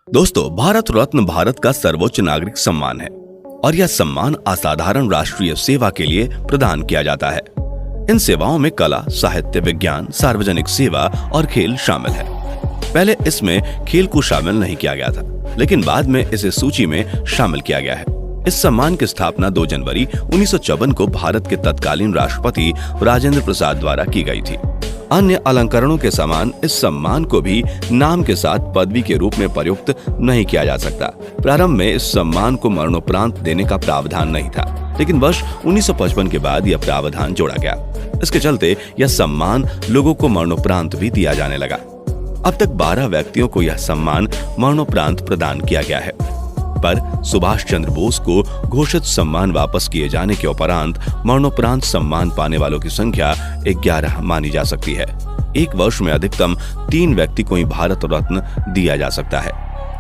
दोस्तों, भारत रत्न भारत का सर्वोच्च नागरिक सम्मान है और यह सम्मान असाधारण राष्ट्रीय सेवा के लिए प्रदान किया जाता है। इन सेवाओं में कला, साहित्य, विज्ञान, सार्वजनिक सेवा और खेल शामिल है। पहले इसमें खेल को शामिल नहीं किया गया था, लेकिन बाद में इसे सूची में शामिल किया गया है। इस सम्मान की स्थापना 2 जनवरी 1954 को भारत के तत्कालीन राष्ट्रपति राजेंद्र प्रसाद द्वारा की गई थी। अन्य अलंकरणों के समान इस सम्मान को भी नाम के साथ पदवी के रूप में प्रयुक्त नहीं किया जा सकता। प्रारंभ में इस सम्मान को मरणोपरांत देने का प्रावधान नहीं था, लेकिन वर्ष 1955 के बाद यह प्रावधान जोड़ा गया। इसके चलते यह सम्मान लोगों को मरणोपरांत भी दिया जाने लगा। अब तक 12 व्यक्तियों को यह सम्मान मरणोपरांत प्रदान किया गया है, पर सुभाष चंद्र बोस को घोषित सम्मान वापस किए जाने के उपरांत मरणोपरांत सम्मान पाने वालों की संख्या 11 मानी जा सकती है। एक वर्ष में अधिकतम 3 व्यक्ति को ही भारत रत्न दिया जा सकता है।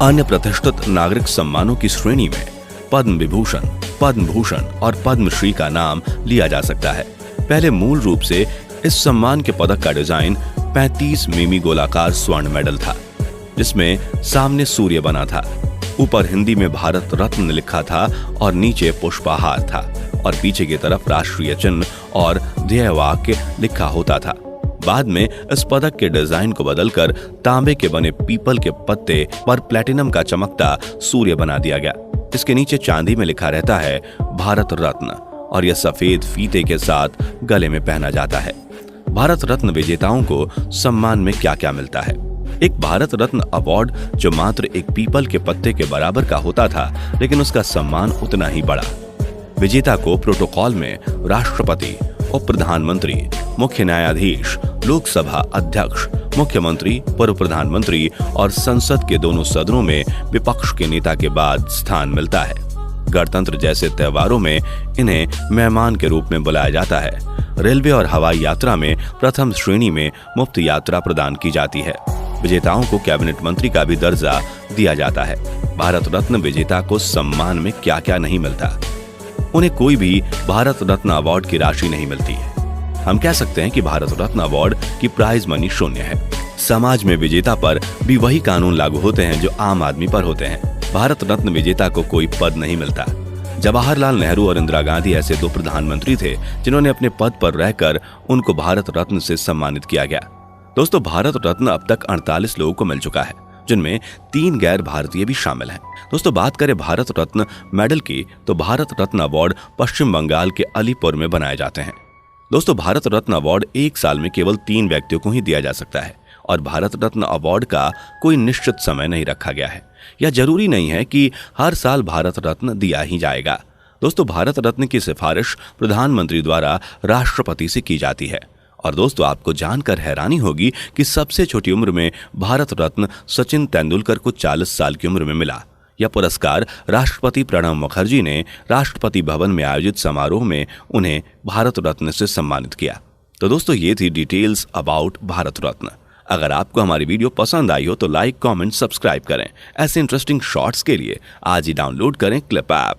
अन्य प्रतिष्ठित नागरिक सम्मानों की श्रेणी में पद्म विभूषण, पद्म भूषण और पद्मश्री का नाम लिया जा सकता है। पहले मूल रूप से इस सम्मान के पदक का डिजाइन 35 मिमी गोलाकार स्वर्ण मेडल था, जिसमें सामने सूर्य बना था, ऊपर हिंदी में भारत रत्न लिखा था और नीचे पुष्पहार था और पीछे की तरफ राष्ट्रीय चिन्ह और ध्येयवाक्य लिखा होता था। बाद में इस पदक के डिजाइन को बदलकर तांबे के बने पीपल के पत्ते पर प्लेटिनम का चमकता सूर्य बना दिया गया। इसके नीचे चांदी में लिखा रहता है भारत रत्न और यह सफेद फीते के साथ गले में पहना जाता है। भारत रत्न विजेताओं को सम्मान में क्या क्या मिलता है? एक भारत रत्न अवार्ड जो मात्र एक पीपल के पत्ते के बराबर का होता था, लेकिन उसका सम्मान उतना ही बड़ा। विजेता को प्रोटोकॉल में राष्ट्रपति, उप प्रधानमंत्री, मुख्य न्यायाधीश, लोकसभा अध्यक्ष, मुख्यमंत्री, पूर्व प्रधानमंत्री और संसद के दोनों सदनों में विपक्ष के नेता के बाद स्थान मिलता है। गणतंत्र जैसे त्योहारों में इन्हें मेहमान के रूप में बुलाया जाता है। रेलवे और हवाई यात्रा में प्रथम श्रेणी में मुफ्त यात्रा प्रदान की जाती है। विजेताओं को कैबिनेट मंत्री का भी दर्जा दिया जाता है। भारत रत्न विजेता को सम्मान में क्या क्या नहीं मिलता? उन्हें कोई भी भारत रत्न अवार्ड की राशि नहीं मिलती है। हम कह सकते हैं कि भारत रत्न अवार्ड की प्राइज मनी शून्य है। समाज में विजेता पर भी वही कानून लागू होते हैं जो आम आदमी पर होते हैं। भारत रत्न विजेता को कोई पद नहीं मिलता। जवाहरलाल नेहरू और इंदिरा गांधी ऐसे 2 प्रधानमंत्री थे जिन्होंने अपने पद पर रहकर उनको भारत रत्न से सम्मानित किया गया। दोस्तों, भारत रत्न अब तक 48 लोगों को मिल चुका है, जिनमें 3 गैर भारतीय भी शामिल हैं। दोस्तों, बात करें भारत रत्न मेडल की, तो भारत रत्न अवार्ड पश्चिम बंगाल के अलीपुर में बनाए जाते हैं। दोस्तों, भारत रत्न अवार्ड 1 साल में केवल 3 व्यक्तियों को ही दिया जा सकता है और भारत रत्न अवार्ड का कोई निश्चित समय नहीं रखा गया है। यह जरूरी नहीं है कि हर साल भारत रत्न दिया ही जाएगा। दोस्तों, भारत रत्न की सिफारिश प्रधानमंत्री द्वारा राष्ट्रपति से की जाती है। और दोस्तों, आपको जानकर हैरानी होगी कि सबसे छोटी उम्र में भारत रत्न सचिन तेंदुलकर को 40 साल की उम्र में मिला। यह पुरस्कार राष्ट्रपति प्रणब मुखर्जी ने राष्ट्रपति भवन में आयोजित समारोह में उन्हें भारत रत्न से सम्मानित किया। तो दोस्तों, ये थी डिटेल्स अबाउट भारत रत्न। अगर आपको हमारी वीडियो पसंद आई हो तो लाइक, कमेंट, सब्सक्राइब करें। ऐसे इंटरेस्टिंग शॉर्ट्स के लिए आज ही डाउनलोड करें क्लिप ऐप।